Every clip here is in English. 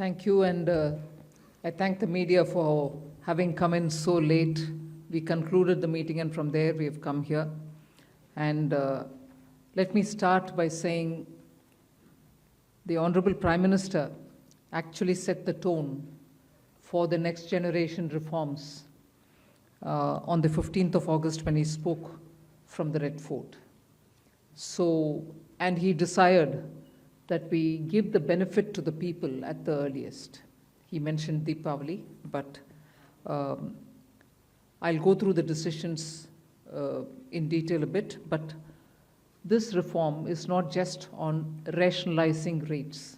Thank you, and I thank the media for having come in so late. We concluded the meeting, and from there we have come here. And let me start by saying the Honorable Prime Minister actually set the tone for the next generation reforms on the 15th of August when he spoke from the Red Fort. So, and he desired that we give the benefit to the people at the earliest. He mentioned Deepavali, but I'll go through the decisions in detail a bit, but this reform is not just on rationalizing rates.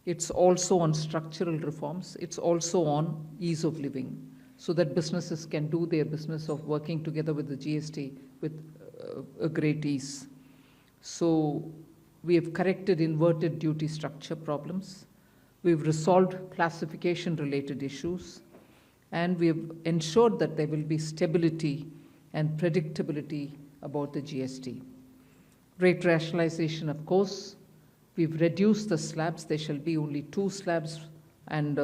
It's also on structural reforms. It's also on ease of living, so that businesses can do their business of working together with the GST with a great ease. So we have corrected inverted duty structure problems. We've resolved classification-related issues, and we have ensured that there will be stability and predictability about the GST. Rate rationalization, of course, we've reduced the slabs. There shall be only 2 slabs, and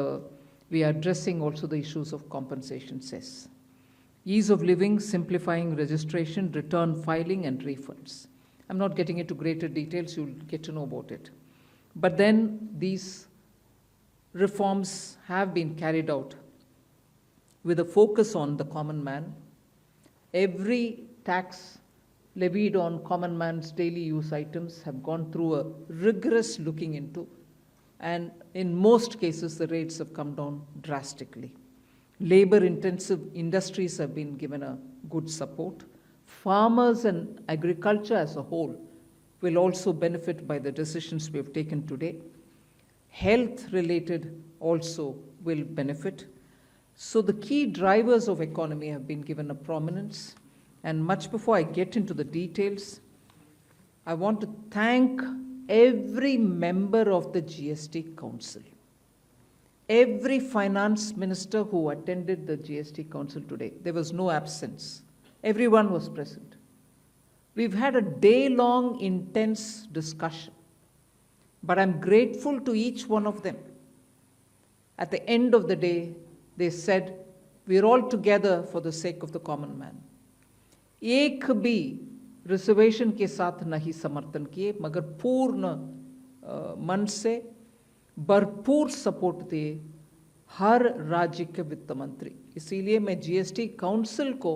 we are addressing also the issues of compensation cess. Ease of living, simplifying registration, return filing, and refunds. I'm not getting into greater details, you'll get to know about it. But then these reforms have been carried out with a focus on the common man. Every tax levied on common man's daily use items have gone through a rigorous looking into, and in most cases the rates have come down drastically. Labor-intensive industries have been given a good support. Farmers and agriculture as a whole will also benefit by the decisions we have taken today. Health-related also will benefit. So the key drivers of economy have been given a prominence. And much before I get into the details, I want to thank every member of the GST Council, every finance minister who attended the GST Council today. There was no absence. Everyone was present. We've had a day-long intense discussion, but I'm grateful to each one of them. At the end of the day, they said, we're all together for the sake of the common man. एक भी reservation के साथ नहीं समर्थन किए, मगर पूर्ण मन से भरपूर सपोर्ट दिए हर राज्य के वित्त मंत्री. इसीलिए मैं जीएसटी काउंसिल को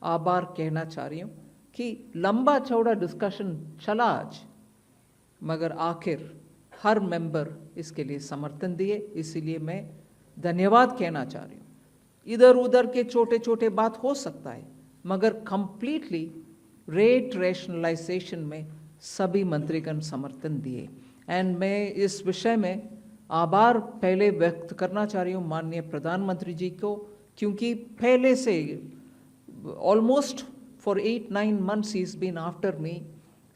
आभार कहना चाह रही हूँ कि लंबा चौड़ा डिस्कशन चला आज, मगर आखिर हर मेंबर इसके लिए समर्थन दिए. इसीलिए मैं धन्यवाद कहना चाह रही हूँ. इधर उधर के छोटे छोटे बात हो सकता है, मगर कंप्लीटली रेट रैशनलाइजेशन में सभी मंत्रीगण समर्थन दिए. एंड मैं इस विषय में आभार पहले व्यक्त करना चाह रही हूँ माननीय प्रधानमंत्री जी को, क्योंकि पहले से ऑलमोस्ट फॉर 8-9 months ही is been after me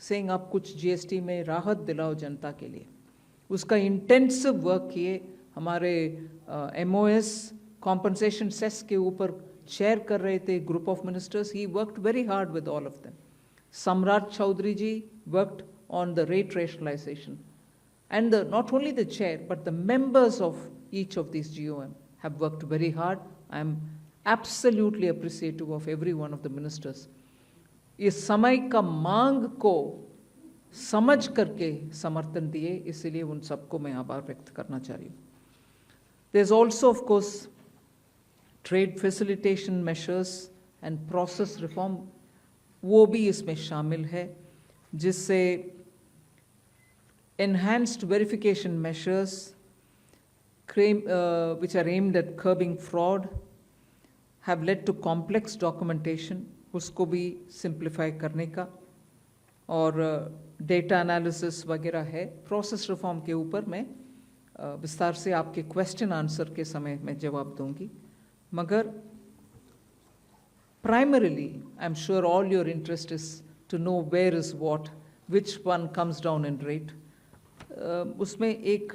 saying आप कुछ जीएसटी में राहत दिलाओ जनता के लिए. उसका इंटेंसिव वर्क किए. हमारे एमओएस कॉम्पनसेशन सेस के ऊपर चेयर कर रहे थे group of ministers. He worked very hard with all of them. Samrat Choudhary ji worked on the rate rationalisation, and not only the chair but the members of each of these GOM have worked very hard. I am absolutely appreciative of every one of the ministers. इस समय का मांग को समझ करके समर्थन दिए, इसलिए उन सबको मैं आभार व्यक्त करना चाह रही हूँ. There's also of course trade facilitation measures and process reform, वो भी इसमें शामिल है, जिससे enhanced verification measures which are aimed at curbing fraud have led to complex documentation, उसको भी simplify करने का, और data analysis वगैरह है. प्रोसेस रिफॉर्म के ऊपर मैं विस्तार से आपके क्वेश्चन आंसर के समय में जवाब दूंगी. मगर primarily I'm sure all your interest is to know where is what, which one comes down in rate. उसमें एक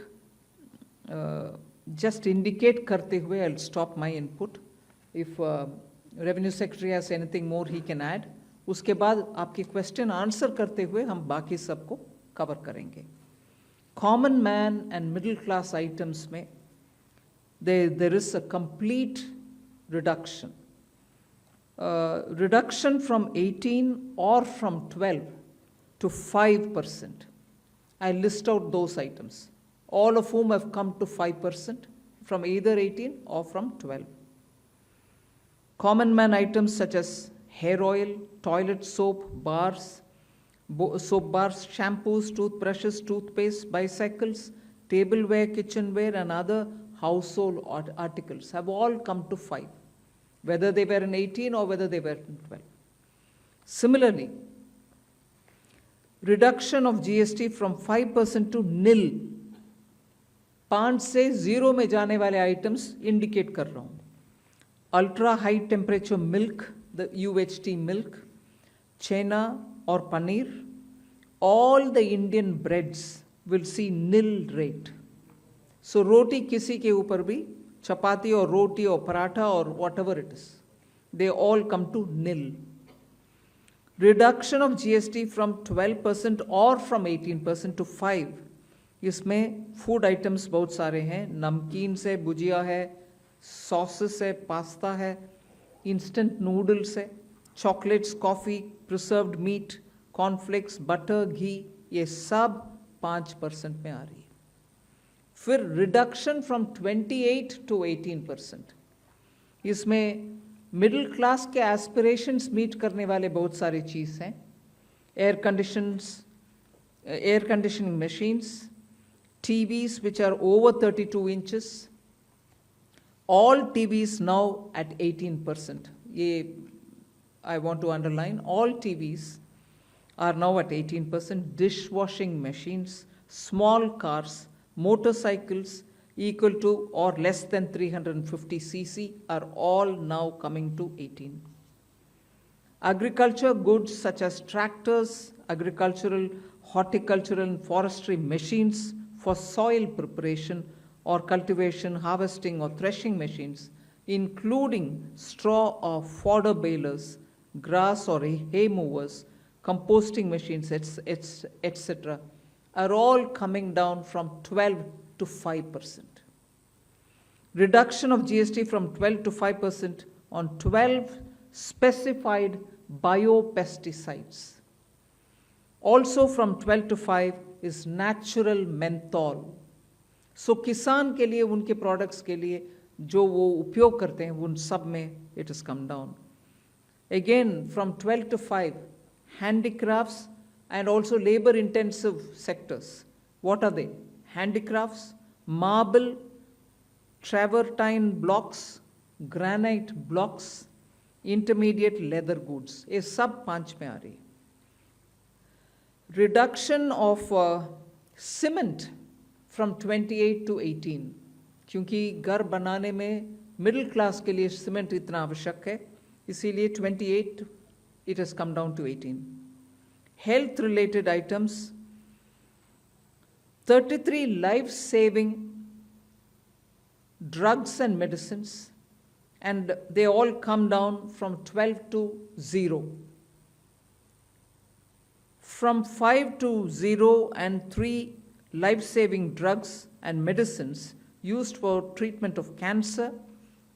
just indicate करते हुए I'll stop my input. If Revenue Secretary has anything more he can add. उसके बाद आपके question answer करते हुए हम बाकी सबको कवर करेंगे. Common man and middle class items में there is a complete reduction. Reduction from 18 or from 12 to 5%. I list out those items, all of whom have come to 5% from either 18 or from 12. Common man items such as hair oil, toilet soap, bars, soap bars, shampoos, toothbrushes, toothpaste, bicycles, tableware, kitchenware, and other household articles have all come to 5, whether they were in 18 or whether they were in 12. Similarly, reduction of GST from 5% to nil. 5 से 0 में जाने वाले items indicate कर रहा हूँ. Ultra high temperature milk, the UHT milk, chena or paneer, all the Indian breads will see nil rate. So roti kisi ke upar bhi, chapati or roti or paratha or whatever it is, they all come to nil. Reduction of GST from 12% or from 18% to 5. इसमें food items बहुत सारे हैं, नमकीन से भुजिया है, sauces है, pasta है, instant noodles है, chocolates, coffee, preserved meat, cornflakes, butter, ghee, ये सब 5% में आ रही है. फिर रिडक्शन फ्रॉम 28 to 18%. इसमें मिडिल क्लास के एस्पिरेशंस मीट करने वाले बहुत सारी चीज़ हैं. Air conditioning machines, TVs which are over 32 inches, all TVs now at 18%. I want to underline, all TVs are now at 18%. Dishwashing machines, small cars, motorcycles equal to or less than 350 cc are all now coming to 18. Agriculture goods such as tractors, agricultural, horticultural and forestry machines for soil preparation or cultivation, harvesting or threshing machines, including straw or fodder balers, grass or hay movers, composting machines, etc., are all coming down from 12 to 5%. Reduction of GST from 12 to 5% on 12 specified biopesticides. Also from 12 to 5 is natural menthol. So किसान के लिए, उनके products के लिए जो वो उपयोग करते हैं, उन सब में it has come down. Again, from 12 to 5, handicrafts and also labor-intensive sectors. What are they? Handicrafts, marble, travertine blocks, granite blocks, intermediate leather goods. ये सब 5 में आ रही है. Reduction of cement from 28 to 18, क्योंकि घर बनाने में मिडिल क्लास के लिए सीमेंट इतना आवश्यक है, इसीलिए 28 it has come down to 18. Health related items, 33 life-saving drugs and medicines, and they all come down from 12 to 0. From 5 to 0 and 3 life-saving drugs and medicines used for treatment of cancer,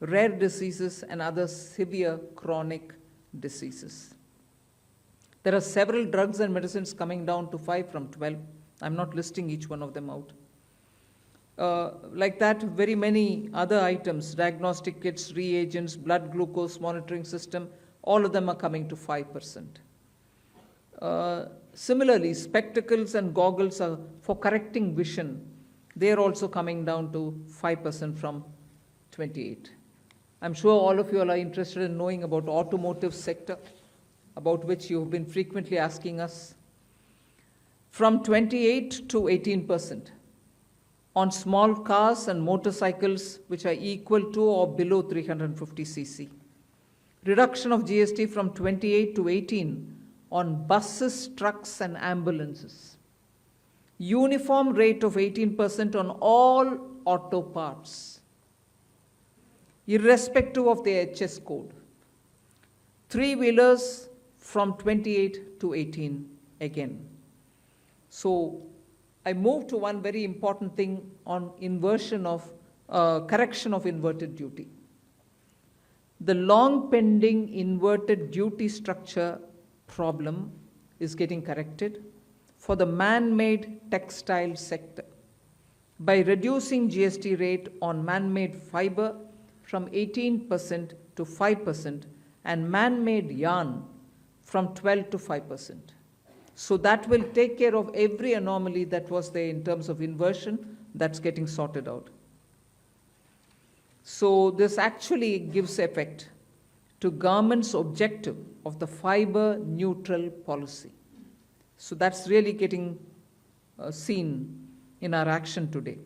rare diseases, and other severe chronic diseases. There are several drugs and medicines coming down to 5 from 12. I'm not listing each one of them out. Like that, very many other items, diagnostic kits, reagents, blood glucose monitoring system, all of them are coming to 5%. Similarly, spectacles and goggles are for correcting vision. They are also coming down to 5% from 28. I'm sure all of you are interested in knowing about automotive sector, about which you have been frequently asking us. From 28 to 18% on small cars and motorcycles which are equal to or below 350 cc. Reduction of GST from 28 to 18 on buses, trucks, and ambulances. Uniform rate of 18% on all auto parts, irrespective of the HS code. Three-wheelers from 28 to 18 again. So I move to one very important thing on inversion of correction of inverted duty. The long pending inverted duty structure problem is getting corrected for the man-made textile sector by reducing GST rate on man-made fiber from 18% to 5% and man-made yarn from 12 to 5%. So that will take care of every anomaly that was there in terms of inversion. That's getting sorted out. So this actually gives effect to government's objective of the fiber neutral policy. So that's really getting seen in our action today.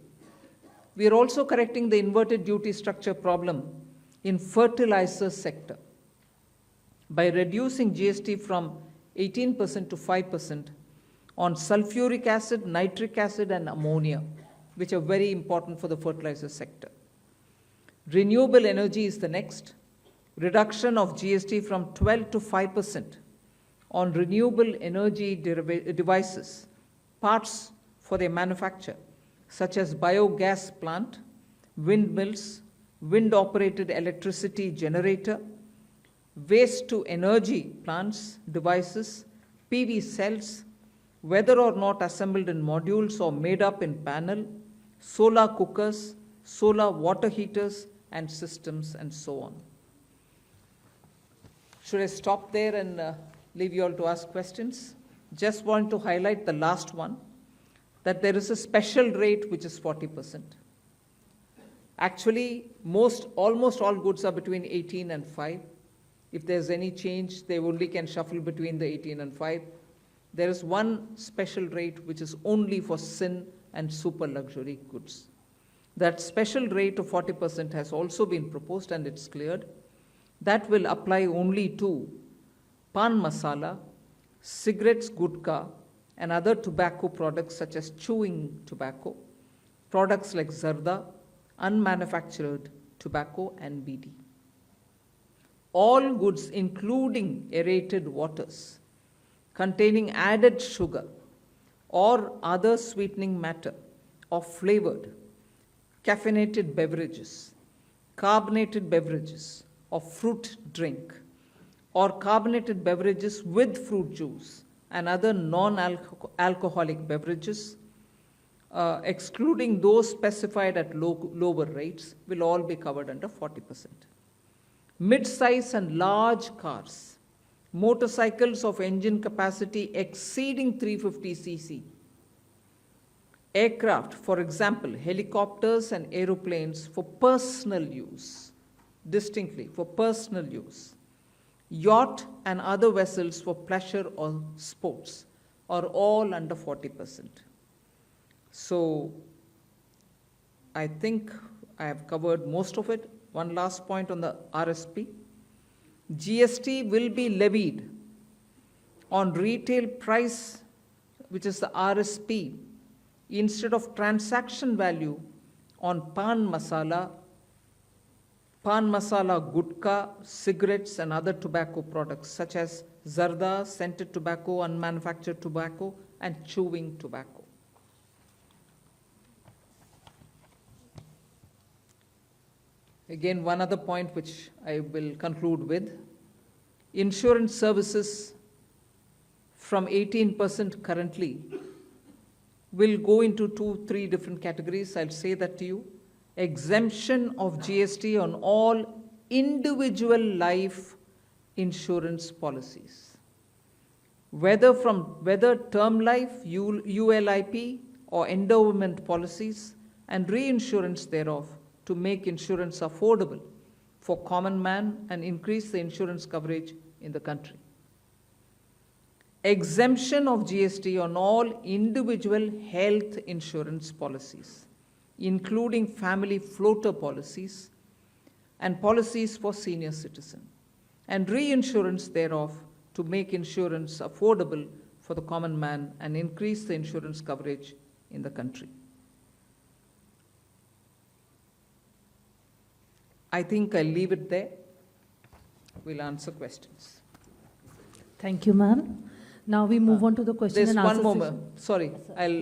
We are also correcting the inverted duty structure problem in fertilizer sector by reducing GST from 18% to 5% on sulfuric acid, nitric acid, and ammonia, which are very important for the fertilizer sector. Renewable energy is the next. Reduction of GST from 12 to 5% on renewable energy devices, parts for their manufacture, such as biogas plant, windmills, wind-operated electricity generator, waste-to-energy plants, devices, PV cells, whether or not assembled in modules or made up in panel, solar cookers, solar water heaters, and systems, and so on. Should I stop there and leave you all to ask questions? Just want to highlight the last one, that there is a special rate which is 40%. Actually, almost all goods are between 18 and 5. If there's any change, they only can shuffle between the 18 and 5. There is one special rate which is only for sin and super luxury goods. That special rate of 40% has also been proposed and it's cleared. That will apply only to pan masala, cigarettes, gutka, and other tobacco products such as chewing tobacco, products like zarda, unmanufactured tobacco, and BD. All goods, including aerated waters, containing added sugar or other sweetening matter or flavored, caffeinated beverages, carbonated beverages, or fruit drink, or carbonated beverages with fruit juice and other non-alcoholic beverages, excluding those specified at lower rates, will all be covered under 40%. Mid-size and large cars, motorcycles of engine capacity exceeding 350 cc, aircraft, for example, helicopters and aeroplanes for personal use, distinctly for personal use, yacht and other vessels for pleasure or sports are all under 40%. So I think I have covered most of it. One last point on the RSP. GST will be levied on retail price, which is the RSP, instead of transaction value on pan masala, gutka, cigarettes, and other tobacco products such as zarda, scented tobacco, unmanufactured tobacco, and chewing tobacco. Again, one other point which I will conclude with. Insurance services from 18% currently will go into 2-3 different categories. I'll say that to you. Exemption of GST on all individual life insurance policies, whether term life, ULIP, or endowment policies, and reinsurance thereof, to make insurance affordable for common man and increase the insurance coverage in the country. Exemption of GST on all individual health insurance policies, including family floater policies and policies for senior citizen, and reinsurance thereof to make insurance affordable for the common man and increase the insurance coverage in the country. I think I'll leave it there. We'll answer questions. Thank you, ma'am. Now we move on to the question and answer session. There's one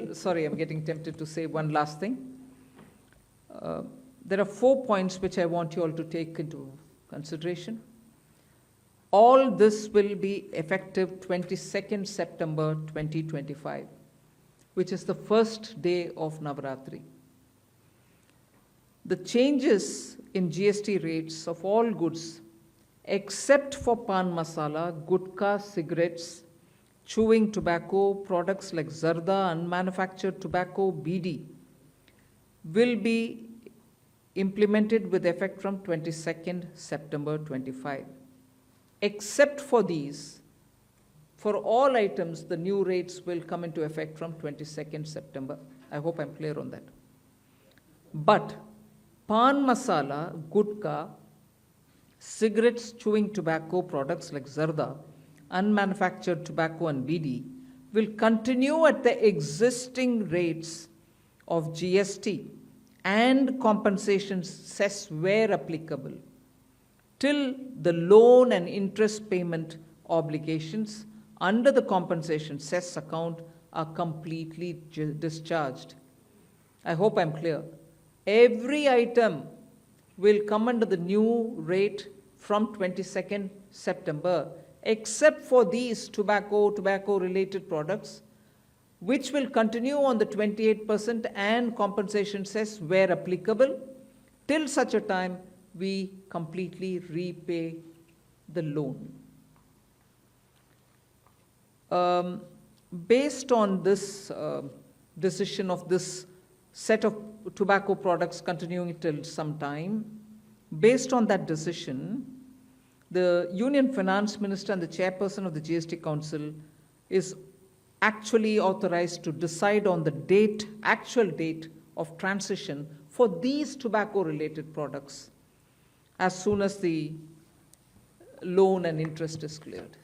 more. Sorry, I'm getting tempted to say one last thing. there are 4 points which I want you all to take into consideration. All this will be effective 22nd September 2025, which is the first day of Navaratri. The changes in GST rates of all goods, except for pan masala, gutka, cigarettes, chewing tobacco, products like zarda, unmanufactured tobacco, BD, will be implemented with effect from 22nd September 25. Except for these, for all items, the new rates will come into effect from 22nd September. I hope I'm clear on that. But pan masala, gutka, cigarettes, chewing tobacco, products like zarda, unmanufactured tobacco and BD will continue at the existing rates of GST and compensation cess where applicable till the loan and interest payment obligations under the compensation cess account are completely discharged. I hope I'm clear. Every item will come under the new rate from 22nd September, except for these tobacco-related products, which will continue on the 28% and compensation cess where applicable, till such a time we completely repay the loan. Based on this decision of this set of tobacco products continuing till some time, based on that decision, the Union Finance Minister and the Chairperson of the GST Council is actually authorized to decide on the date, actual date of transition for these tobacco-related products as soon as the loan and interest is cleared.